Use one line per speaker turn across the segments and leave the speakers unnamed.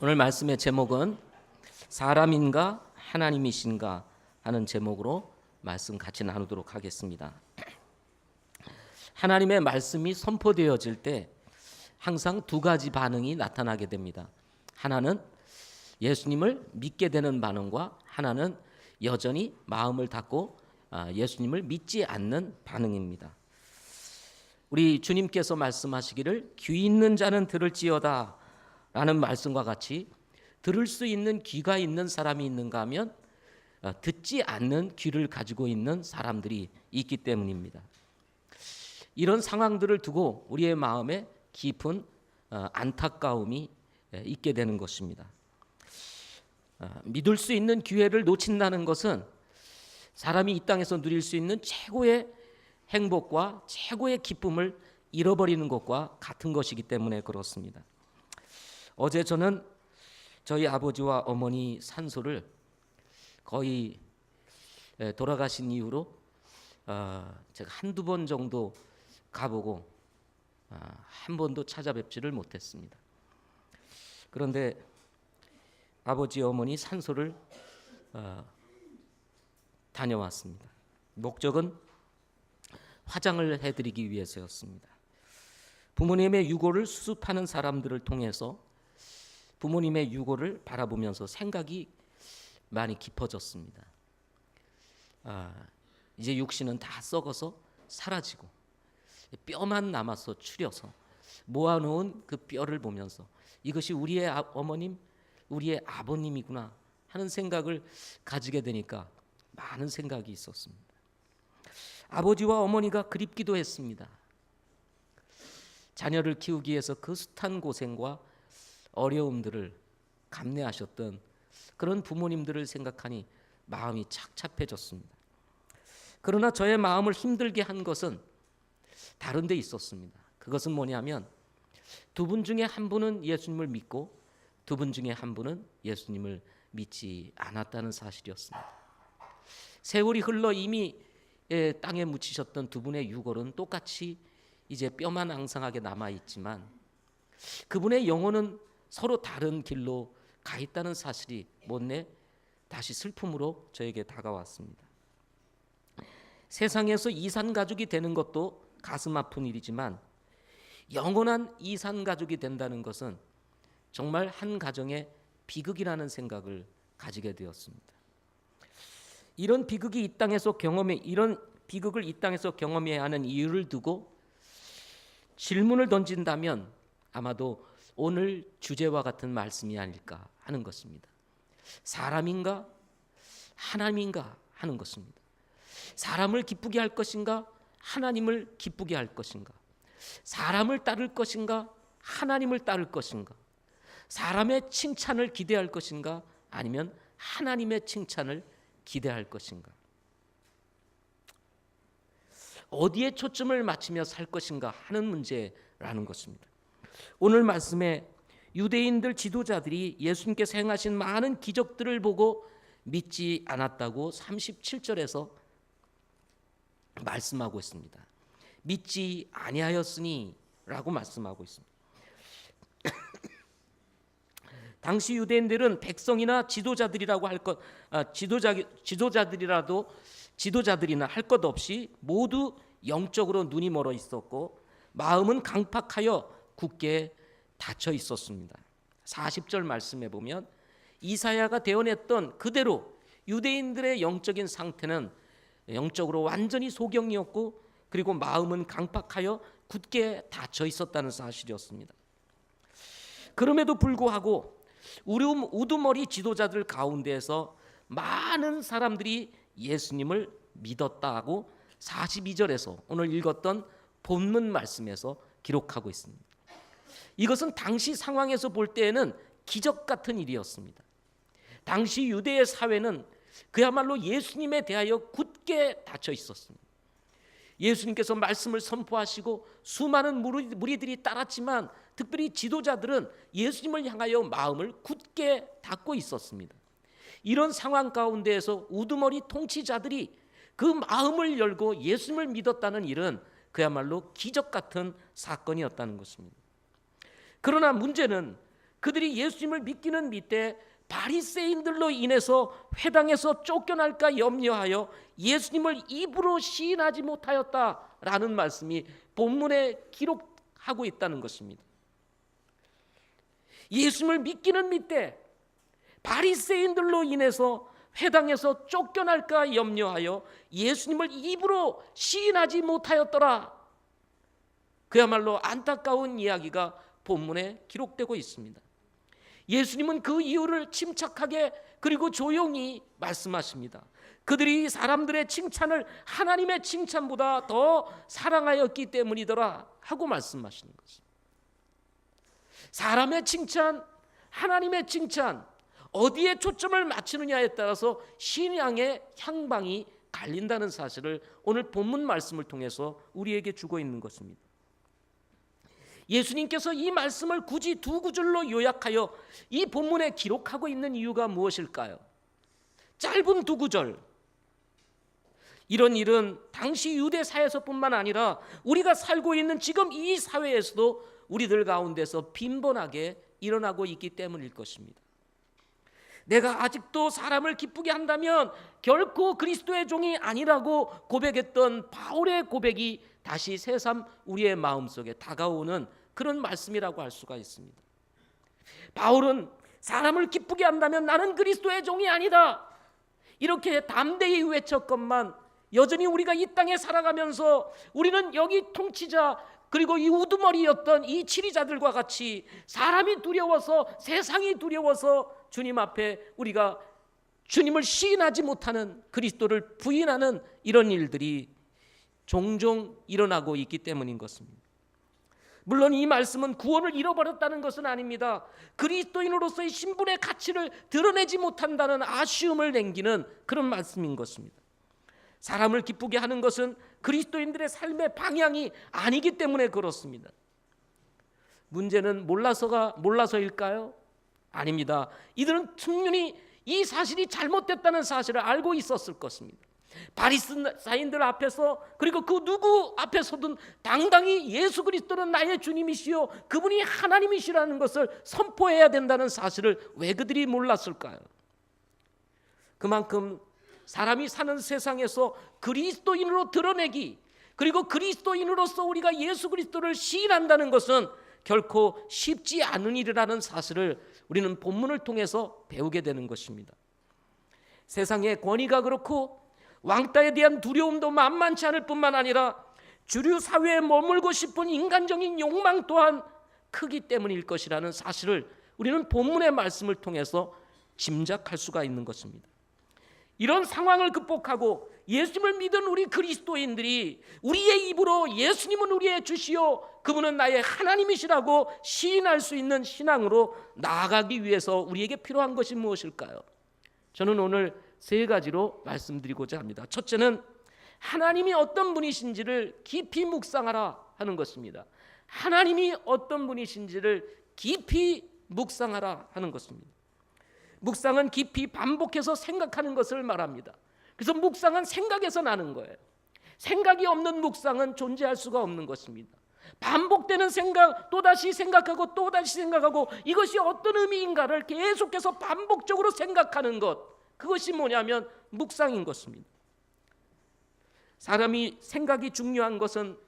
오늘 말씀의 제목은 사람인가 하나님이신가 하는 제목으로 말씀 같이 나누도록 하겠습니다. 하나님의 말씀이 선포되어질 때 항상 두 가지 반응이 나타나게 됩니다. 하나는 예수님을 믿게 되는 반응과 하나는 여전히 마음을 닫고 예수님을 믿지 않는 반응입니다. 우리 주님께서 말씀하시기를 귀 있는 자는 들을지어다 라는 말씀과 같이 들을 수 있는 귀가 있는 사람이 있는가 하면 듣지 않는 귀를 가지고 있는 사람들이 있기 때문입니다. 이런 상황들을 두고 우리의 마음에 깊은 안타까움이 있게 되는 것입니다. 믿을 수 있는 기회를 놓친다는 것은 사람이 이 땅에서 누릴 수 있는 최고의 행복과 최고의 기쁨을 잃어버리는 것과 같은 것이기 때문에 그렇습니다. 어제 저는 저희 아버지와 어머니 산소를 거의 돌아가신 이후로 제가 한두 번 정도 가보고 한 번도 찾아뵙지를 못했습니다. 그런데 아버지 어머니 산소를 다녀왔습니다. 목적은 화장을 해드리기 위해서였습니다. 부모님의 유고를 수습하는 사람들을 통해서 부모님의 유고를 바라보면서 생각이 많이 깊어졌습니다. 이제 육신은 다 썩어서 사라지고 뼈만 남아서 추려서 모아놓은 그 뼈를 보면서 이것이 우리의 어머님, 우리의 아버님이구나 하는 생각을 가지게 되니까 많은 생각이 있었습니다. 아버지와 어머니가 그립기도 했습니다. 자녀를 키우기 위해서 그 숱한 고생과 어려움들을 감내하셨던 그런 부모님들을 생각하니 마음이 착잡해졌습니다. 그러나 저의 마음을 힘들게 한 것은 다른 데 있었습니다. 그것은 뭐냐면 두 분 중에 한 분은 예수님을 믿고 두 분 중에 한 분은 예수님을 믿지 않았다는 사실이었습니다. 세월이 흘러 이미 땅에 묻히셨던 두 분의 유골은 똑같이 이제 뼈만 앙상하게 남아있지만 그분의 영혼은 서로 다른 길로 가 있다는 사실이 못내 다시 슬픔으로 저에게 다가왔습니다. 세상에서 이산가족이 되는 것도 가슴 아픈 일이지만 영원한 이산가족이 된다는 것은 정말 한 가정의 비극이라는 생각을 가지게 되었습니다. 이런 비극을 이 땅에서 경험해야 하는 이유를 두고 질문을 던진다면 아마도 오늘 주제와 같은 말씀이 아닐까 하는 것입니다. 사람인가 하나님인가 하는 것입니다. 사람을 기쁘게 할 것인가 하나님을 기쁘게 할 것인가, 사람을 따를 것인가 하나님을 따를 것인가, 사람의 칭찬을 기대할 것인가 아니면 하나님의 칭찬을 기대할 것인가, 어디에 초점을 맞추며 살 것인가 하는 문제라는 것입니다. 오늘 말씀에 유대인들 지도자들이 예수님께서 행하신 많은 기적들을 보고 믿지 않았다고 37절에서 말씀하고 있습니다. 믿지 아니하였으니 라고 말씀하고 있습니다. 당시 유대인들은 백성이나 지도자들이라고 지도자들이나 할 것 없이 모두 영적으로 눈이 멀어 있었고 마음은 강팍하여 굳게 닫혀 있었습니다. 40절 말씀에 보면 이사야가 대언했던 그대로 유대인들의 영적인 상태는 영적으로 완전히 소경이었고 그리고 마음은 강팍하여 굳게 닫혀 있었다는 사실이었습니다. 그럼에도 불구하고 우두머리 지도자들 가운데에서 많은 사람들이 예수님을 믿었다고 42절에서 오늘 읽었던 본문 말씀에서 기록하고 있습니다. 이것은 당시 상황에서 볼 때에는 기적 같은 일이었습니다. 당시 유대의 사회는 그야말로 예수님에 대하여 굳게 닫혀 있었습니다. 예수님께서 말씀을 선포하시고 수많은 무리들이 따랐지만 특별히 지도자들은 예수님을 향하여 마음을 굳게 닫고 있었습니다. 이런 상황 가운데에서 우두머리 통치자들이 그 마음을 열고 예수님을 믿었다는 일은 그야말로 기적 같은 사건이었다는 것입니다. 그러나 문제는 그들이 예수님을 믿기는 믿되 바리새인들로 인해서 회당에서 쫓겨날까 염려하여 예수님을 입으로 시인하지 못하였다라는 말씀이 본문에 기록하고 있다는 것입니다. 예수님을 믿기는 믿되 바리새인들로 인해서 회당에서 쫓겨날까 염려하여 예수님을 입으로 시인하지 못하였더라. 그야말로 안타까운 이야기가 본문에 기록되고 있습니다. 예수님은 그 이유를 침착하게 그리고 조용히 말씀하십니다. 그들이 사람들의 칭찬을 하나님의 칭찬보다 더 사랑하였기 때문이더라 하고 말씀하시는 것입니다. 사람의 칭찬, 하나님의 칭찬, 어디에 초점을 맞추느냐에 따라서 신앙의 향방이 갈린다는 사실을 오늘 본문 말씀을 통해서 우리에게 주고 있는 것입니다. 예수님께서 이 말씀을 굳이 두 구절로 요약하여 이 본문에 기록하고 있는 이유가 무엇일까요? 짧은 두 구절. 이런 일은 당시 유대 사회에서뿐만 아니라 우리가 살고 있는 지금 이 사회에서도 우리들 가운데서 빈번하게 일어나고 있기 때문일 것입니다. 내가 아직도 사람을 기쁘게 한다면 결코 그리스도의 종이 아니라고 고백했던 바울의 고백이 다시 새삼 우리의 마음속에 다가오는 그런 말씀이라고 할 수가 있습니다. 바울은 사람을 기쁘게 한다면 나는 그리스도의 종이 아니다, 이렇게 담대히 외쳤건만 여전히 우리가 이 땅에 살아가면서 우리는 여기 통치자 그리고 이 우두머리였던 이 치리자들과 같이 사람이 두려워서, 세상이 두려워서 주님 앞에 우리가 주님을 시인하지 못하는, 그리스도를 부인하는 이런 일들이 종종 일어나고 있기 때문인 것입니다. 물론 이 말씀은 구원을 잃어버렸다는 것은 아닙니다. 그리스도인으로서의 신분의 가치를 드러내지 못한다는 아쉬움을 남기는 그런 말씀인 것입니다. 사람을 기쁘게 하는 것은 그리스도인들의 삶의 방향이 아니기 때문에 그렇습니다. 문제는 몰라서일까요? 아닙니다. 이들은 충분히 이 사실이 잘못됐다는 사실을 알고 있었을 것입니다. 바리새인들 앞에서, 그리고 그 누구 앞에서든 당당히 예수 그리스도는 나의 주님이시요 그분이 하나님이시라는 것을 선포해야 된다는 사실을 왜 그들이 몰랐을까요? 그만큼 사람이 사는 세상에서 그리스도인으로 드러내기, 그리고 그리스도인으로서 우리가 예수 그리스도를 시인한다는 것은 결코 쉽지 않은 일이라는 사실을 우리는 본문을 통해서 배우게 되는 것입니다. 세상의 권위가 그렇고 왕따에 대한 두려움도 만만치 않을 뿐만 아니라 주류 사회에 머물고 싶은 인간적인 욕망 또한 크기 때문일 것이라는 사실을 우리는 본문의 말씀을 통해서 짐작할 수가 있는 것입니다. 이런 상황을 극복하고 예수님을 믿은 우리 그리스도인들이 우리의 입으로 예수님은 우리의 주시요 그분은 나의 하나님이시라고 시인할 수 있는 신앙으로 나아가기 위해서 우리에게 필요한 것이 무엇일까요? 저는 오늘 세 가지로 말씀드리고자 합니다. 첫째는 하나님이 어떤 분이신지를 깊이 묵상하라 하는 것입니다. 하나님이 어떤 분이신지를 깊이 묵상하라 하는 것입니다. 묵상은 깊이 반복해서 생각하는 것을 말합니다. 그래서 묵상은 생각에서 나는 거예요. 생각이 없는 묵상은 존재할 수가 없는 것입니다. 반복되는 생각, 또다시 생각하고 또다시 생각하고 이것이 어떤 의미인가를 계속해서 반복적으로 생각하는 것, 그것이 뭐냐면 묵상인 것입니다. 사람이 생각이 중요한 것은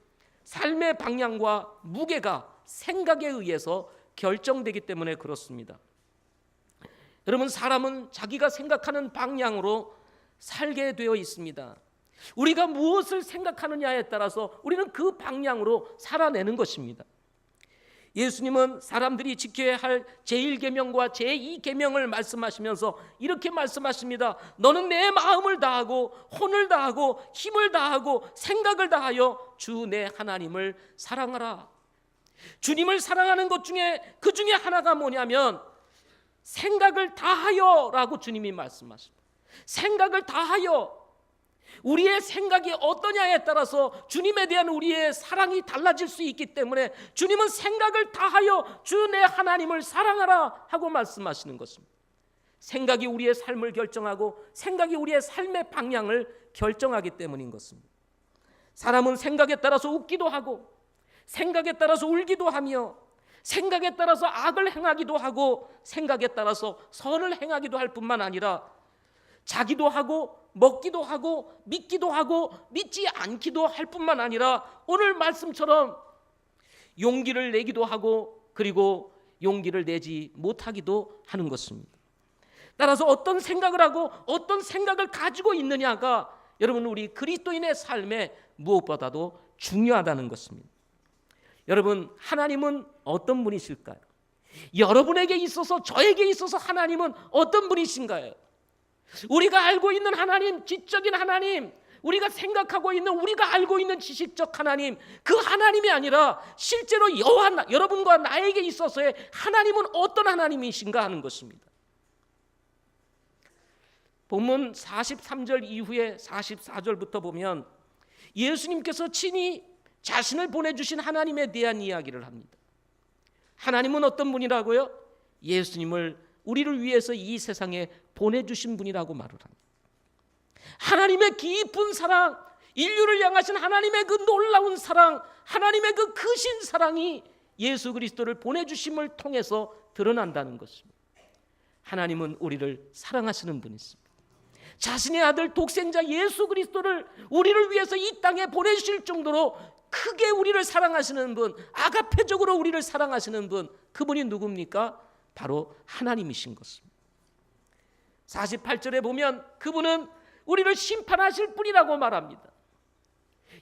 삶의 방향과 무게가 생각에 의해서 결정되기 때문에 그렇습니다. 여러분, 사람은 자기가 생각하는 방향으로 살게 되어 있습니다. 우리가 무엇을 생각하느냐에 따라서 우리는 그 방향으로 살아내는 것입니다. 예수님은 사람들이 지켜야 할 제1계명과 제2계명을 말씀하시면서 이렇게 말씀하십니다. 너는 내 마음을 다하고 혼을 다하고 힘을 다하고 생각을 다하여 주 내 하나님을 사랑하라. 주님을 사랑하는 것 중에 그 중에 하나가 뭐냐면 생각을 다하여라고 주님이 말씀하십니다. 생각을 다하여. 우리의 생각이 어떠냐에 따라서 주님에 대한 우리의 사랑이 달라질 수 있기 때문에 주님은 생각을 다하여 주 내 하나님을 사랑하라 하고 말씀하시는 것입니다. 생각이 우리의 삶을 결정하고 생각이 우리의 삶의 방향을 결정하기 때문인 것입니다. 사람은 생각에 따라서 웃기도 하고 생각에 따라서 울기도 하며 생각에 따라서 악을 행하기도 하고 생각에 따라서 선을 행하기도 할 뿐만 아니라 자기도 하고 먹기도 하고 믿기도 하고 믿지 않기도 할 뿐만 아니라 오늘 말씀처럼 용기를 내기도 하고 그리고 용기를 내지 못하기도 하는 것입니다. 따라서 어떤 생각을 하고 어떤 생각을 가지고 있느냐가 여러분 우리 그리스도인의 삶에 무엇보다도 중요하다는 것입니다. 여러분, 하나님은 어떤 분이실까요? 여러분에게 있어서 저에게 있어서 하나님은 어떤 분이신가요? 우리가 알고 있는 하나님, 지적인 하나님, 우리가 생각하고 있는, 우리가 알고 있는 지식적 하나님, 그 하나님이 아니라 실제로 여러분과 나에게 있어서의 하나님은 어떤 하나님이신가 하는 것입니다. 본문 43절 이후에 44절부터 보면 예수님께서 친히 자신을 보내주신 하나님에 대한 이야기를 합니다. 하나님은 어떤 분이라고요? 예수님을 우리를 위해서 이 세상에 보내주신 분이라고 말을 합니다. 하나님의 깊은 사랑, 인류를 향하신 하나님의 그 놀라운 사랑, 하나님의 그 크신 사랑이 예수 그리스도를 보내주심을 통해서 드러난다는 것입니다. 하나님은 우리를 사랑하시는 분이십니다. 자신의 아들 독생자 예수 그리스도를 우리를 위해서 이 땅에 보내주실 정도로 크게 우리를 사랑하시는 분, 아가페적으로 우리를 사랑하시는 분, 그분이 누굽니까? 바로 하나님이신 것입니다. 48절에 보면 그분은 우리를 심판하실 분이라고 말합니다.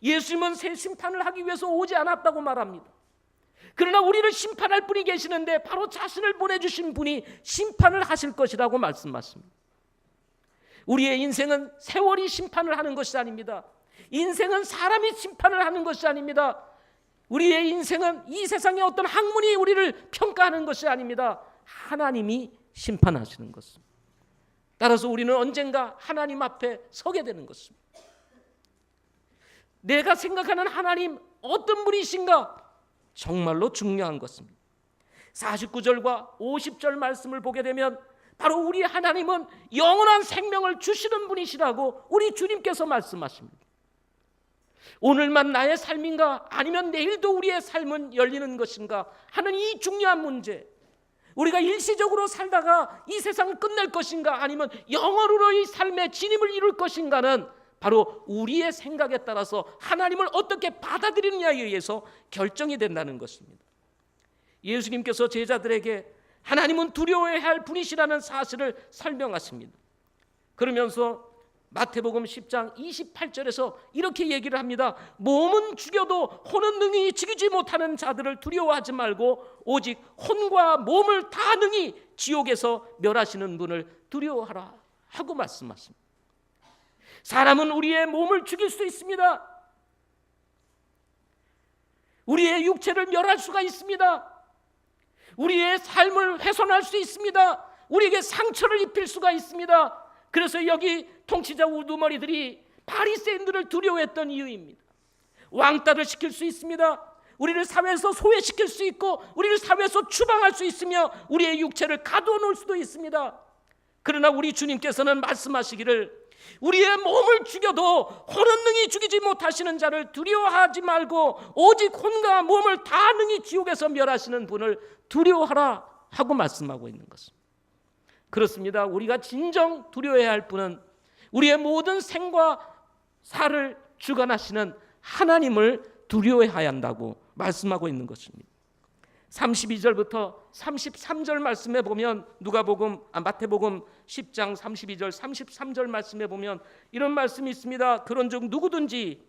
예수님은 새 심판을 하기 위해서 오지 않았다고 말합니다. 그러나 우리를 심판할 분이 계시는데 바로 자신을 보내주신 분이 심판을 하실 것이라고 말씀하십니다. 우리의 인생은 세월이 심판을 하는 것이 아닙니다. 인생은 사람이 심판을 하는 것이 아닙니다. 우리의 인생은 이 세상의 어떤 학문이 우리를 평가하는 것이 아닙니다. 하나님이 심판하시는 것입니다. 따라서 우리는 언젠가 하나님 앞에 서게 되는 것입니다. 내가 생각하는 하나님 어떤 분이신가? 정말로 중요한 것입니다. 49절과 50절 말씀을 보게 되면 바로 우리 하나님은 영원한 생명을 주시는 분이시라고 우리 주님께서 말씀하십니다. 오늘만 나의 삶인가 아니면 내일도 우리의 삶은 열리는 것인가 하는 이 중요한 문제, 우리가 일시적으로 살다가 이 세상을 끝낼 것인가 아니면 영원으로의 삶의 진입을 이룰 것인가는 바로 우리의 생각에 따라서 하나님을 어떻게 받아들이느냐에 의해서 결정이 된다는 것입니다. 예수님께서 제자들에게 하나님은 두려워해야 할 분이시라는 사실을 설명하십니다. 그러면서 마태복음 10장 28절에서 이렇게 얘기를 합니다. 몸은 죽여도 혼은 능히 죽이지 못하는 자들을 두려워하지 말고 오직 혼과 몸을 다 능히 지옥에서 멸하시는 분을 두려워하라 하고 말씀하십니다. 사람은 우리의 몸을 죽일 수 있습니다. 우리의 육체를 멸할 수가 있습니다. 우리의 삶을 훼손할 수 있습니다. 우리에게 상처를 입힐 수가 있습니다. 그래서 여기 통치자 우두머리들이 바리새인들을 두려워했던 이유입니다. 왕따를 시킬 수 있습니다. 우리를 사회에서 소외시킬 수 있고 우리를 사회에서 추방할 수 있으며 우리의 육체를 가두어 놓을 수도 있습니다. 그러나 우리 주님께서는 말씀하시기를 우리의 몸을 죽여도 혼은 능히 죽이지 못하시는 자를 두려워하지 말고 오직 혼과 몸을 다 능히 지옥에서 멸하시는 분을 두려워하라 하고 말씀하고 있는 것입니다. 그렇습니다. 우리가 진정 두려워해야 할 분은 우리의 모든 생과 사를 주관하시는 하나님을 두려워해야 한다고 말씀하고 있는 것입니다. 32절부터 33절 말씀에 보면 마태복음 10장 32절 33절 말씀에 보면 이런 말씀이 있습니다. 그런즉 누구든지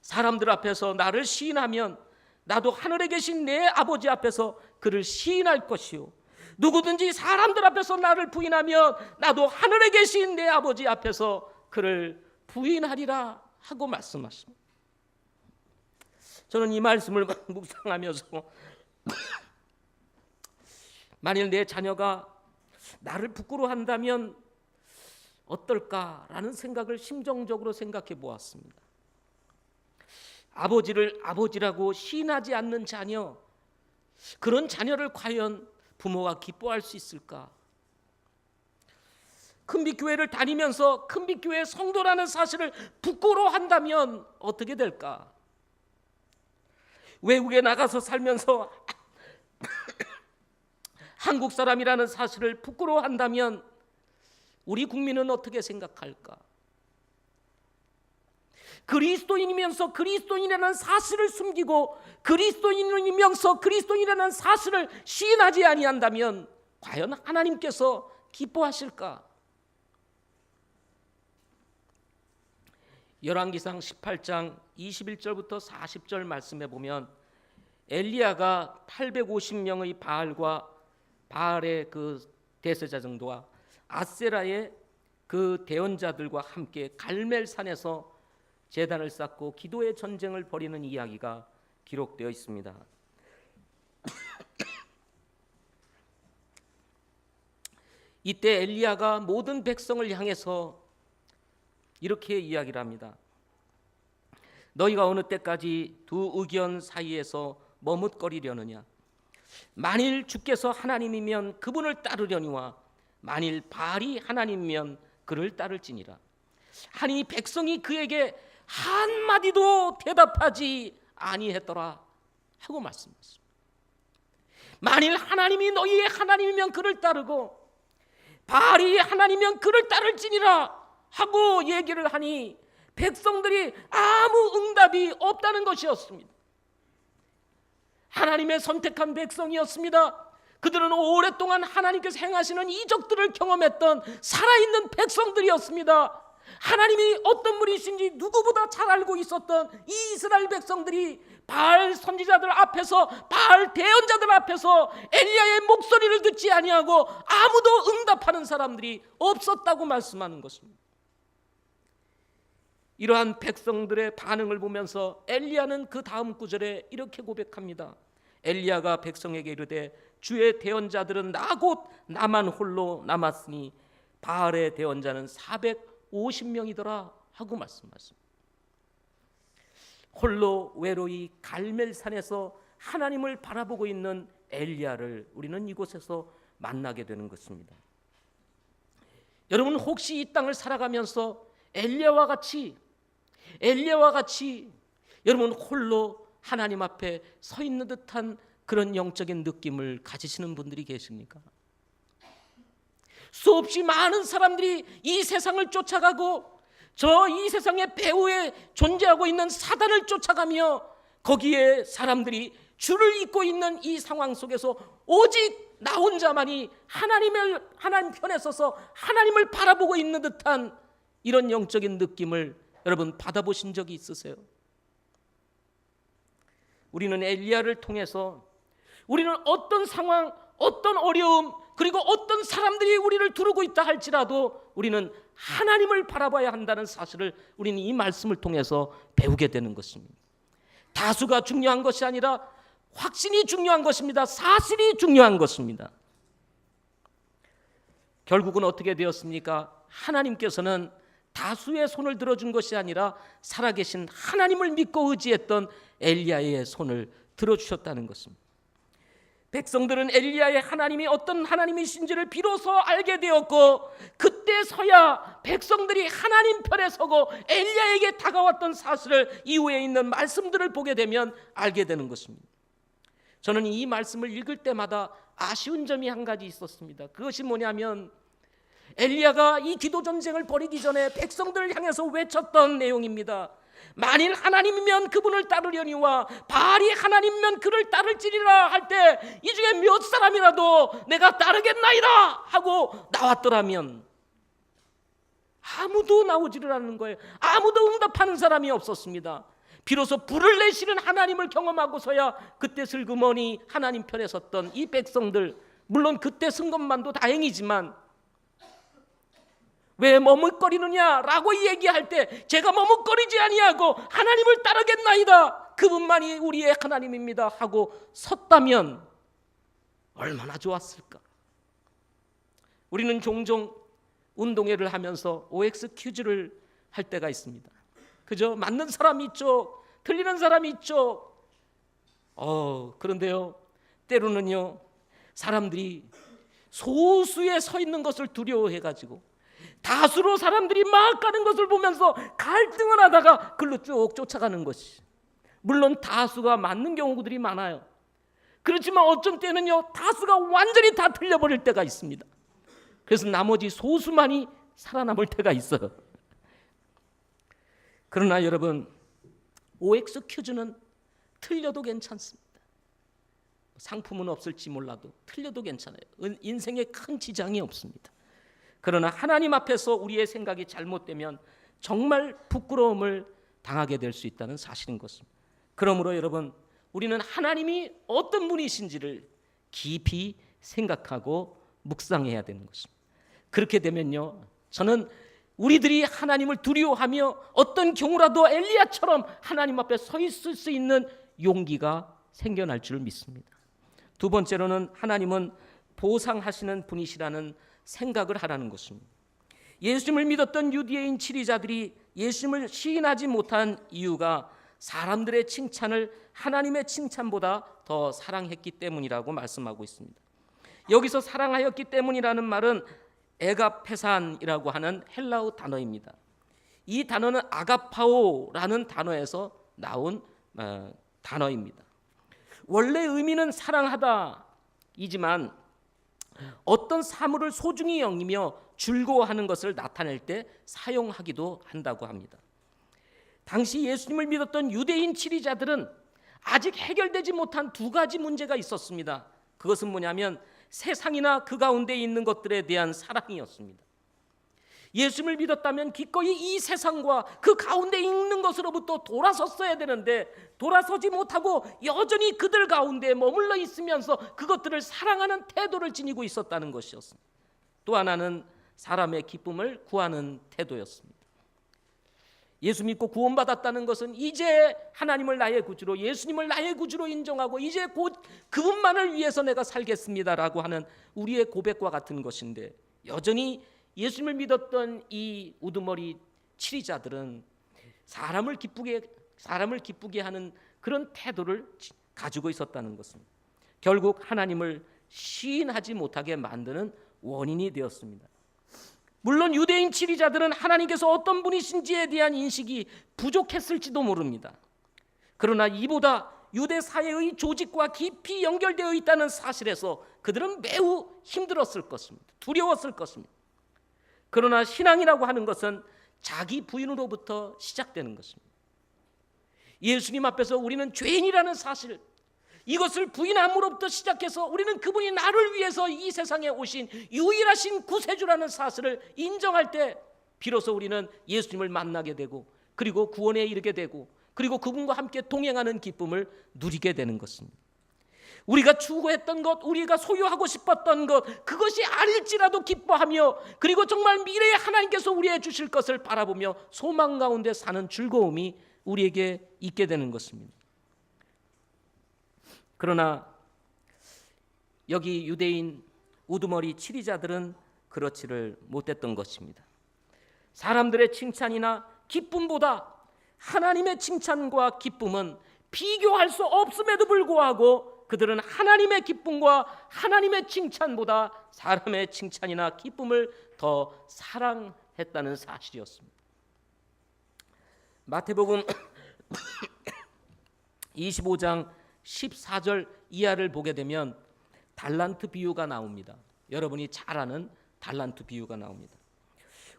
사람들 앞에서 나를 시인하면 나도 하늘에 계신 내 아버지 앞에서 그를 시인할 것이요 누구든지 사람들 앞에서 나를 부인하면 나도 하늘에 계신 내 아버지 앞에서 그를 부인하리라 하고 말씀하십니다. 저는 이 말씀을 묵상하면서 만일 내 자녀가 나를 부끄러워한다면 어떨까라는 생각을 심정적으로 생각해 보았습니다. 아버지를 아버지라고 시인하지 않는 자녀, 그런 자녀를 과연 부모가 기뻐할 수 있을까? 큰빛교회를 다니면서 큰빛교회 성도라는 사실을 부끄러워한다면 어떻게 될까? 외국에 나가서 살면서 한국 사람이라는 사실을 부끄러워한다면 우리 국민은 어떻게 생각할까? 그리스도인이면서 그리스도인이라는 사실을 숨기고 그리스도인이면서 그리스도인이라는 사실을 시인하지 아니한다면 과연 하나님께서 기뻐하실까? 열왕기상 18장 21절부터 40절 말씀에 보면 엘리야가 850명의 바알의 그 대제사장들과 아세라의 그 대언자들과 함께 갈멜산에서 제단을 쌓고 기도의 전쟁을 벌이는 이야기가 기록되어 있습니다. 이때 엘리야가 모든 백성을 향해서 이렇게 이야기를 합니다. 너희가 어느 때까지 두 의견 사이에서 머뭇거리려느냐? 만일 주께서 하나님이면 그분을 따르려니와 만일 바알이 하나님이면 그를 따를지니라. 하니 백성이 그에게 한마디도 대답하지 아니했더라 하고 말씀하셨습니다. 만일 하나님이 너희의 하나님이면 그를 따르고 바알이 하나님이면 그를 따를지니라 하고 얘기를 하니 백성들이 아무 응답이 없다는 것이었습니다. 하나님의 선택한 백성이었습니다. 그들은 오랫동안 하나님께서 행하시는 이적들을 경험했던 살아있는 백성들이었습니다. 하나님이 어떤 분이신지 누구보다 잘 알고 있었던 이 이스라엘 백성들이 바알 선지자들 앞에서 바알 대언자들 앞에서 엘리야의 목소리를 듣지 아니하고 아무도 응답하는 사람들이 없었다고 말씀하는 것입니다. 이러한 백성들의 반응을 보면서 엘리야는 그 다음 구절에 이렇게 고백합니다. 엘리야가 백성에게 이르되 주의 대언자들은 나 곧 나만 홀로 남았으니 바알의 대언자는 450명이더라 하고 말씀하십니다. 홀로 외로이 갈멜산에서 하나님을 바라보고 있는 엘리야를 우리는 이곳에서 만나게 되는 것입니다. 여러분, 혹시 이 땅을 살아가면서 엘리야와 같이 여러분 홀로 하나님 앞에 서 있는 듯한 그런 영적인 느낌을 가지시는 분들이 계십니까? 수없이 많은 사람들이 이 세상을 쫓아가고 이 세상의 배후에 존재하고 있는 사단을 쫓아가며 거기에 사람들이 줄을 잇고 있는 이 상황 속에서 오직 나 혼자만이 하나님 편에 서서 하나님을 바라보고 있는 듯한 이런 영적인 느낌을 여러분 받아보신 적이 있으세요? 우리는 엘리야를 통해서 우리는 어떤 상황, 어떤 어려움, 그리고 어떤 사람들이 우리를 두르고 있다 할지라도 우리는 하나님을 바라봐야 한다는 사실을 우리는 이 말씀을 통해서 배우게 되는 것입니다. 다수가 중요한 것이 아니라 확신이 중요한 것입니다. 사실이 중요한 것입니다. 결국은 어떻게 되었습니까? 하나님께서는 다수의 손을 들어준 것이 아니라 살아계신 하나님을 믿고 의지했던 엘리야의 손을 들어주셨다는 것입니다. 백성들은 엘리야의 하나님이 어떤 하나님이신지를 비로소 알게 되었고 그때서야 백성들이 하나님 편에 서고 엘리야에게 다가왔던 사실을 이후에 있는 말씀들을 보게 되면 알게 되는 것입니다. 저는 이 말씀을 읽을 때마다 아쉬운 점이 한 가지 있었습니다. 그것이 뭐냐면 엘리야가 이 기도 전쟁을 벌이기 전에 백성들을 향해서 외쳤던 내용입니다. 만일 하나님이면 그분을 따르려니와 바알이 하나님이면 그를 따를지리라 할 때 이 중에 몇 사람이라도 내가 따르겠나이다 하고 나왔더라면 아무도 나오지를 않는 거예요. 아무도 응답하는 사람이 없었습니다. 비로소 불을 내시는 하나님을 경험하고서야 그때 슬그머니 하나님 편에 섰던 이 백성들, 물론 그때 쓴 것만도 다행이지만 왜 머뭇거리느냐라고 얘기할 때 제가 머뭇거리지 아니하고 하나님을 따르겠나이다, 그분만이 우리의 하나님입니다 하고 섰다면 얼마나 좋았을까. 우리는 종종 운동회를 하면서 OX 퀴즈를 할 때가 있습니다. 그죠? 맞는 사람이 있죠, 틀리는 사람이 있죠. 그런데요, 때로는요 사람들이 소수에 서 있는 것을 두려워해가지고 다수로 사람들이 막 가는 것을 보면서 갈등을 하다가 글로 쭉 쫓아가는 것이, 물론 다수가 맞는 경우들이 많아요. 그렇지만 어떤 때는요, 다수가 완전히 다 틀려버릴 때가 있습니다. 그래서 나머지 소수만이 살아남을 때가 있어요. 그러나 여러분, OX 퀴즈는 틀려도 괜찮습니다. 상품은 없을지 몰라도 틀려도 괜찮아요. 인생에 큰 지장이 없습니다. 그러나 하나님 앞에서 우리의 생각이 잘못되면 정말 부끄러움을 당하게 될 수 있다는 사실인 것입니다. 그러므로 여러분, 우리는 하나님이 어떤 분이신지를 깊이 생각하고 묵상해야 되는 것입니다. 그렇게 되면요, 저는 우리들이 하나님을 두려워하며 어떤 경우라도 엘리야처럼 하나님 앞에 서 있을 수 있는 용기가 생겨날 줄 믿습니다. 두 번째로는 하나님은 보상하시는 분이시라는 생각을 하라는 것입니다. 예수님을 믿었던 유대인 치리자들이 예수님을 시인하지 못한 이유가 사람들의 칭찬을 하나님의 칭찬보다 더 사랑했기 때문이라고 말씀하고 있습니다. 여기서 사랑하였기 때문이라는 말은 에가페산이라고 하는 헬라어 단어입니다. 이 단어는 아가파오라는 단어에서 나온 단어입니다. 원래 의미는 사랑하다이지만 어떤 사물을 소중히 여기며 즐거워하는 것을 나타낼 때 사용하기도 한다고 합니다. 당시 예수님을 믿었던 유대인 치리자들은 아직 해결되지 못한 두 가지 문제가 있었습니다. 그것은 뭐냐면 세상이나 그 가운데 있는 것들에 대한 사랑이었습니다. 예수님을 믿었다면 기꺼이 이 세상과 그 가운데 있는 것으로부터 돌아섰어야 되는데 돌아서지 못하고 여전히 그들 가운데 머물러 있으면서 그것들을 사랑하는 태도를 지니고 있었다는 것이었습니다. 또 하나는 사람의 기쁨을 구하는 태도였습니다. 예수 믿고 구원받았다는 것은 이제 하나님을 나의 구주로, 예수님을 나의 구주로 인정하고 이제 곧 그분만을 위해서 내가 살겠습니다라고 하는 우리의 고백과 같은 것인데, 여전히 예수님을 믿었던 이 우두머리 치리자들은 사람을 기쁘게 하는 그런 태도를 가지고 있었다는 것입니다. 결국 하나님을 시인하지 못하게 만드는 원인이 되었습니다. 물론 유대인 치리자들은 하나님께서 어떤 분이신지에 대한 인식이 부족했을지도 모릅니다. 그러나 이보다 유대 사회의 조직과 깊이 연결되어 있다는 사실에서 그들은 매우 힘들었을 것입니다. 두려웠을 것입니다. 그러나 신앙이라고 하는 것은 자기 부인으로부터 시작되는 것입니다. 예수님 앞에서 우리는 죄인이라는 사실, 이것을 부인함으로부터 시작해서 우리는 그분이 나를 위해서 이 세상에 오신 유일하신 구세주라는 사실을 인정할 때 비로소 우리는 예수님을 만나게 되고 그리고 구원에 이르게 되고 그리고 그분과 함께 동행하는 기쁨을 누리게 되는 것입니다. 우리가 추구했던 것, 우리가 소유하고 싶었던 것, 그것이 아닐지라도 기뻐하며 그리고 정말 미래에 하나님께서 우리에게 주실 것을 바라보며 소망 가운데 사는 즐거움이 우리에게 있게 되는 것입니다. 그러나 여기 유대인 우두머리 치리자들은 그렇지를 못했던 것입니다. 사람들의 칭찬이나 기쁨보다 하나님의 칭찬과 기쁨은 비교할 수 없음에도 불구하고 그들은 하나님의 기쁨과 하나님의 칭찬보다 사람의 칭찬이나 기쁨을 더 사랑했다는 사실이었습니다. 마태복음 25장 14절 이하를 보게 되면 달란트 비유가 나옵니다. 여러분이 잘 아는 달란트 비유가 나옵니다.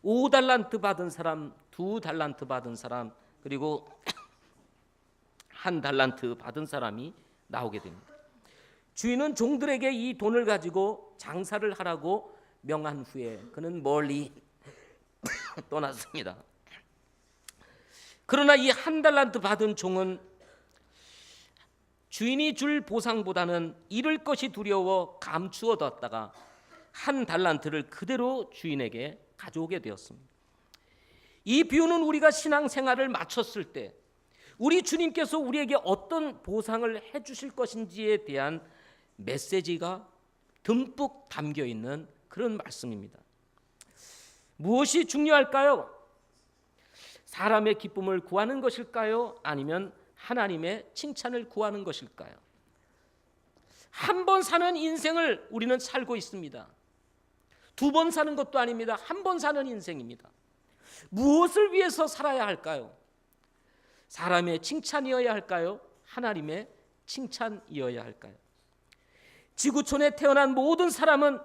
5달란트 받은 사람, 2달란트 받은 사람, 그리고 1달란트 받은 사람이 나오게 됩니다. 주인은 종들에게 이 돈을 가지고 장사를 하라고 명한 후에 그는 멀리 떠났습니다. 그러나 이 1달란트 받은 종은 주인이 줄 보상보다는 잃을 것이 두려워 감추어 뒀다가 1달란트를 그대로 주인에게 가져오게 되었습니다. 이 비유는 우리가 신앙생활을 마쳤을 때 우리 주님께서 우리에게 어떤 보상을 해주실 것인지에 대한 메시지가 듬뿍 담겨 있는 그런 말씀입니다. 무엇이 중요할까요? 사람의 기쁨을 구하는 것일까요? 아니면 하나님의 칭찬을 구하는 것일까요? 한 번 사는 인생을 우리는 살고 있습니다. 2번 사는 것도 아닙니다. 한 번 사는 인생입니다. 무엇을 위해서 살아야 할까요? 사람의 칭찬이어야 할까요? 하나님의 칭찬이어야 할까요? 지구촌에 태어난 모든 사람은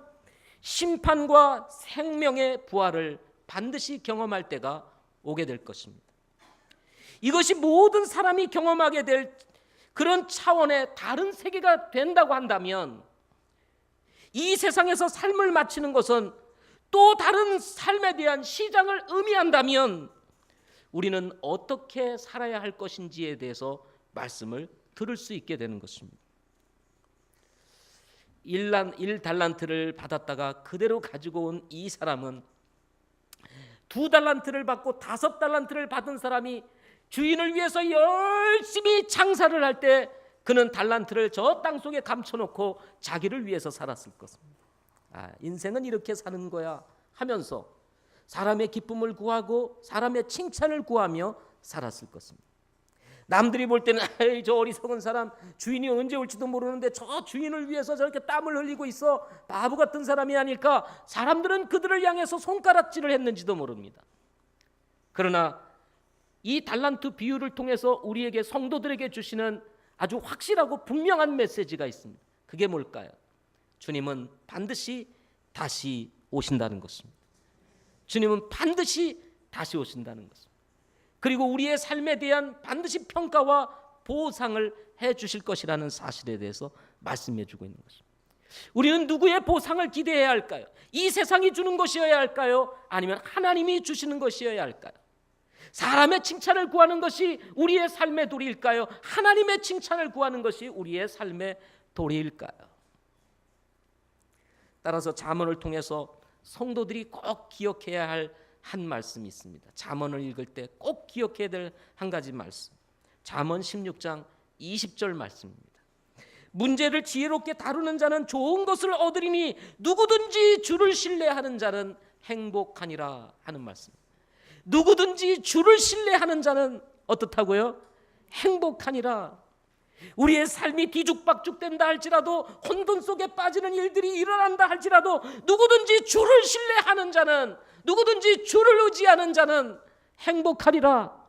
심판과 생명의 부활을 반드시 경험할 때가 오게 될 것입니다. 이것이 모든 사람이 경험하게 될 그런 차원의 다른 세계가 된다고 한다면, 이 세상에서 삶을 마치는 것은 또 다른 삶에 대한 시작을 의미한다면 우리는 어떻게 살아야 할 것인지에 대해서 말씀을 들을 수 있게 되는 것입니다. 1달란트를 받았다가 그대로 가지고 온 이 사람은 2달란트를 받고 5달란트를 받은 사람이 주인을 위해서 열심히 장사를 할 때 그는 달란트를 저 땅속에 감춰놓고 자기를 위해서 살았을 것입니다. 인생은 이렇게 사는 거야 하면서 사람의 기쁨을 구하고 사람의 칭찬을 구하며 살았을 것입니다. 남들이 볼 때는 저 어리석은 사람, 주인이 언제 올지도 모르는데 저 주인을 위해서 저렇게 땀을 흘리고 있어, 바보 같은 사람이 아닐까. 사람들은 그들을 향해서 손가락질을 했는지도 모릅니다. 그러나 이 달란트 비유를 통해서 우리에게, 성도들에게 주시는 아주 확실하고 분명한 메시지가 있습니다. 그게 뭘까요? 주님은 반드시 다시 오신다는 것입니다. 주님은 반드시 다시 오신다는 것입니다. 그리고 우리의 삶에 대한 반드시 평가와 보상을 해 주실 것이라는 사실에 대해서 말씀해 주고 있는 것입니다. 우리는 누구의 보상을 기대해야 할까요? 이 세상이 주는 것이어야 할까요? 아니면 하나님이 주시는 것이어야 할까요? 사람의 칭찬을 구하는 것이 우리의 삶의 도리일까요? 하나님의 칭찬을 구하는 것이 우리의 삶의 도리일까요? 따라서 잠언을 통해서 성도들이 꼭 기억해야 할 한 말씀이 있습니다. 잠언을 읽을 때 꼭 기억해야 될 한 가지 말씀, 잠언 16장 20절 말씀입니다. 문제를 지혜롭게 다루는 자는 좋은 것을 얻으리니 누구든지 주를 신뢰하는 자는 행복하니라 하는 말씀입니다. 누구든지 주를 신뢰하는 자는 어떻다고요? 행복하니라. 우리의 삶이 뒤죽박죽된다 할지라도, 혼돈 속에 빠지는 일들이 일어난다 할지라도, 누구든지 주를 신뢰하는 자는, 누구든지 주를 의지하는 자는 행복하리라.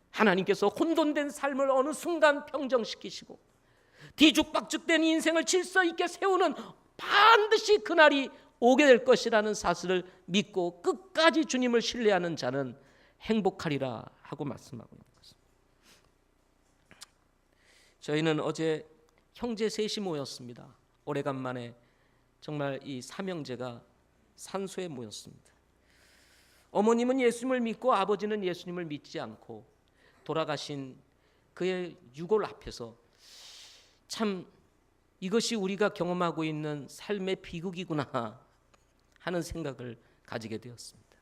하나님께서 혼돈된 삶을 어느 순간 평정시키시고 뒤죽박죽된 인생을 질서 있게 세우는 반드시 그날이 오게 될 것이라는 사실을 믿고 끝까지 주님을 신뢰하는 자는 행복하리라 하고 말씀하고 있는 것입니다. 저희는 어제 형제 셋이 모였습니다. 오래간만에 정말 이 삼형제가 산소에 모였습니다. 어머님은 예수님을 믿고 아버지는 예수님을 믿지 않고 돌아가신 그의 유골 앞에서 참 이것이 우리가 경험하고 있는 삶의 비극이구나 하는 생각을 가지게 되었습니다.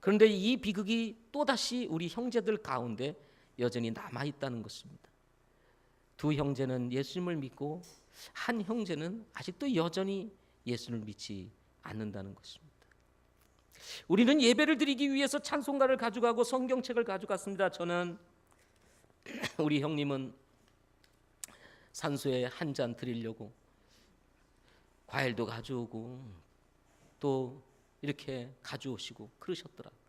그런데 이 비극이 또다시 우리 형제들 가운데 여전히 남아있다는 것입니다. 두 형제는 예수님을 믿고 한 형제는 아직도 여전히 예수님을 믿지 않는다는 것입니다. 우리는 예배를 드리기 위해서 찬송가를 가져가고 성경책을 가져갔습니다. 저는 우리 형님은 산소에 한 잔 드리려고 과일도 가져오고 또 이렇게 가져오시고 그러셨더라고요.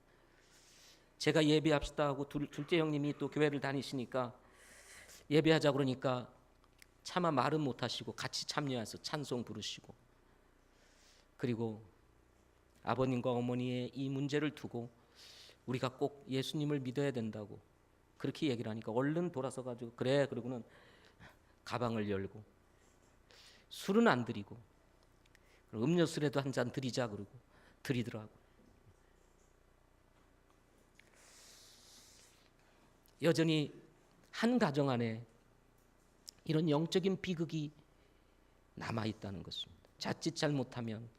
제가 예배합시다 하고 둘째 형님이 또 교회를 다니시니까 예배하자 그러니까 차마 말은 못하시고 같이 참여해서 찬송 부르시고, 그리고 아버님과 어머니의 이 문제를 두고 우리가 꼭 예수님을 믿어야 된다고 그렇게 얘기를 하니까 얼른 돌아서 가지고 그래, 그러고는 가방을 열고 술은 안 드리고 음료수라도 한 잔 드리자 그러고 드리더라고요. 여전히 한 가정 안에 이런 영적인 비극이 남아있다는 것입니다. 자칫 잘못하면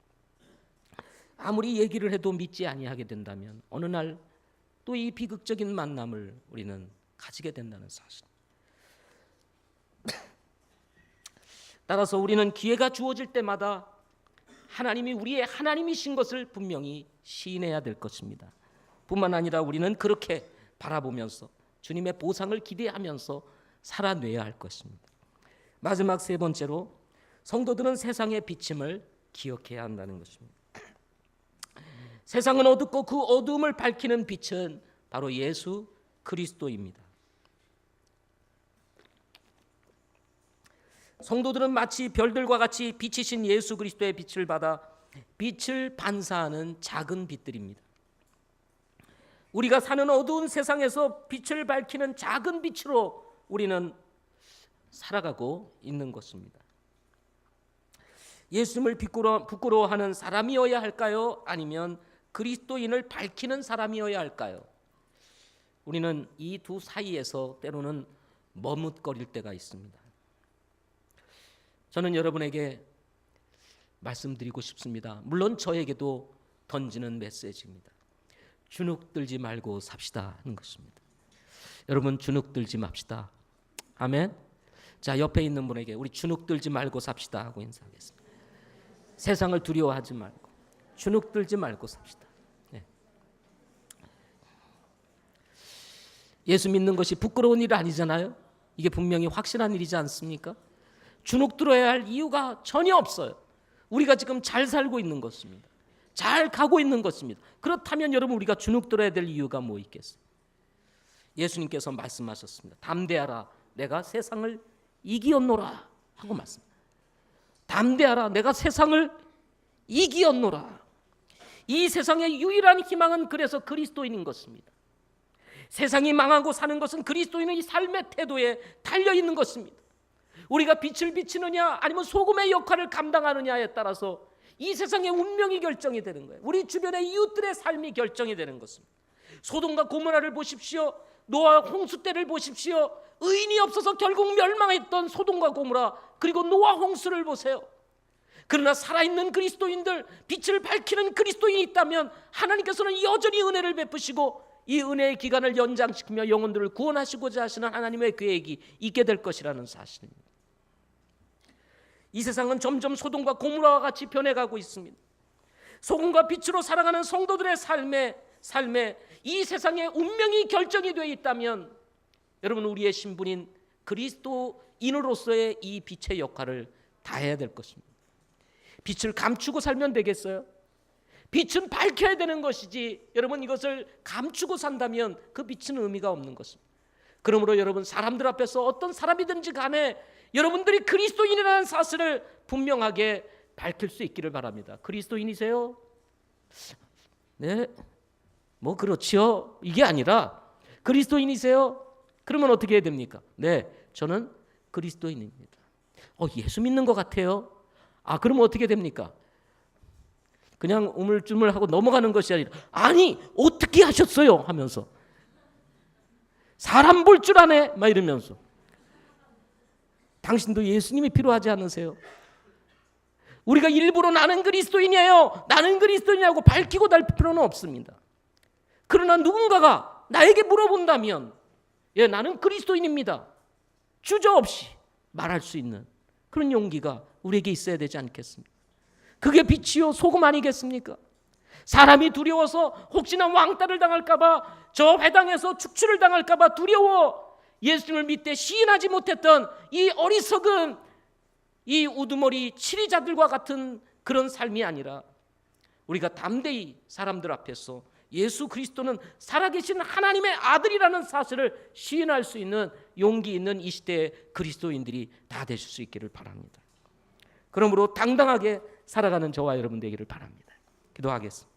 아무리 얘기를 해도 믿지 아니하게 된다면 어느 날 또 이 비극적인 만남을 우리는 가지게 된다는 사실. 따라서 우리는 기회가 주어질 때마다 하나님이 우리의 하나님이신 것을 분명히 시인해야 될 것입니다. 뿐만 아니라 우리는 그렇게 바라보면서 주님의 보상을 기대하면서 살아내야 할 것입니다. 마지막 세 번째로 성도들은 세상의 비침을 기억해야 한다는 것입니다. 세상은 어둡고 그 어두움을 밝히는 빛은 바로 예수 그리스도입니다. 성도들은 마치 별들과 같이 빛이신 예수 그리스도의 빛을 받아 빛을 반사하는 작은 빛들입니다. 우리가 사는 어두운 세상에서 빛을 밝히는 작은 빛으로 우리는 살아가고 있는 것입니다. 예수님을 부끄러워하는 사람이어야 할까요? 아니면 그리스도인을 밝히는 사람이어야 할까요? 우리는 이 두 사이에서 때로는 머뭇거릴 때가 있습니다. 저는 여러분에게 말씀드리고 싶습니다. 물론 저에게도 던지는 메시지입니다. 주눅들지 말고 삽시다 하는 것입니다. 여러분, 주눅들지 맙시다. 아멘. 자, 옆에 있는 분에게 우리 주눅들지 말고 삽시다 하고 인사하겠습니다. 세상을 두려워하지 말고 주눅들지 말고 삽시다. 네. 예수 믿는 것이 부끄러운 일 아니잖아요. 이게 분명히 확실한 일이지 않습니까? 주눅들어야 할 이유가 전혀 없어요. 우리가 지금 잘 살고 있는 것입니다. 잘 가고 있는 것입니다. 그렇다면 여러분, 우리가 주눅들어야 될 이유가 뭐 있겠어요? 예수님께서 말씀하셨습니다. 담대하라, 내가 세상을 이기었노라 하고 말씀합니다. 담대하라, 내가 세상을 이기었노라. 이 세상의 유일한 희망은 그래서 그리스도인인 것입니다. 세상이 망하고 사는 것은 그리스도인의 삶의 태도에 달려있는 것입니다. 우리가 빛을 비치느냐 아니면 소금의 역할을 감당하느냐에 따라서 이 세상의 운명이 결정이 되는 거예요. 우리 주변의 이웃들의 삶이 결정이 되는 것입니다. 소돔과 고모라를 보십시오. 노아 홍수 때를 보십시오. 의인이 없어서 결국 멸망했던 소돔과 고모라, 그리고 노아 홍수를 보세요. 그러나 살아있는 그리스도인들, 빛을 밝히는 그리스도인이 있다면 하나님께서는 여전히 은혜를 베푸시고 이 은혜의 기간을 연장시키며 영혼들을 구원하시고자 하시는 하나님의 계획이 있게 될 것이라는 사실입니다. 이 세상은 점점 소돔과 고모라와 같이 변해가고 있습니다. 소금과 빛으로 살아가는 성도들의 삶에 이 세상의 운명이 결정이 되어 있다면 여러분, 우리의 신분인 그리스도인으로서의 이 빛의 역할을 다해야 될 것입니다. 빛을 감추고 살면 되겠어요? 빛은 밝혀야 되는 것이지, 여러분, 이것을 감추고 산다면 그 빛은 의미가 없는 것입니다. 그러므로 여러분, 사람들 앞에서 어떤 사람이든지 간에 여러분들이 그리스도인이라는 사실을 분명하게 밝힐 수 있기를 바랍니다. 그리스도인이세요? 네, 뭐 그렇지요. 이게 아니라 그리스도인이세요? 그러면 어떻게 해야 됩니까? 네, 저는 그리스도인입니다. 예수 믿는 것 같아요. 그러면 어떻게 됩니까? 그냥 우물쭈물하고 넘어가는 것이 아니라, 아니 어떻게 하셨어요? 하면서 사람 볼 줄 아네? 막 이러면서, 당신도 예수님이 필요하지 않으세요? 우리가 일부러 나는 그리스도인이에요, 나는 그리스도인이라고 밝히고 달 필요는 없습니다. 그러나 누군가가 나에게 물어본다면, 예, 나는 그리스도인입니다, 주저없이 말할 수 있는 그런 용기가 우리에게 있어야 되지 않겠습니까? 그게 빛이요 소금 아니겠습니까? 사람이 두려워서 혹시나 왕따를 당할까봐, 저 회당에서 축출을 당할까봐 두려워 예수님을 믿되 시인하지 못했던 이 어리석은 이 우두머리 치리자들과 같은 그런 삶이 아니라, 우리가 담대히 사람들 앞에서 예수 그리스도는 살아계신 하나님의 아들이라는 사실을 시인할 수 있는 용기 있는 이 시대의 그리스도인들이 다 되실 수 있기를 바랍니다. 그러므로 당당하게 살아가는 저와 여러분 되기를 바랍니다. 기도하겠습니다.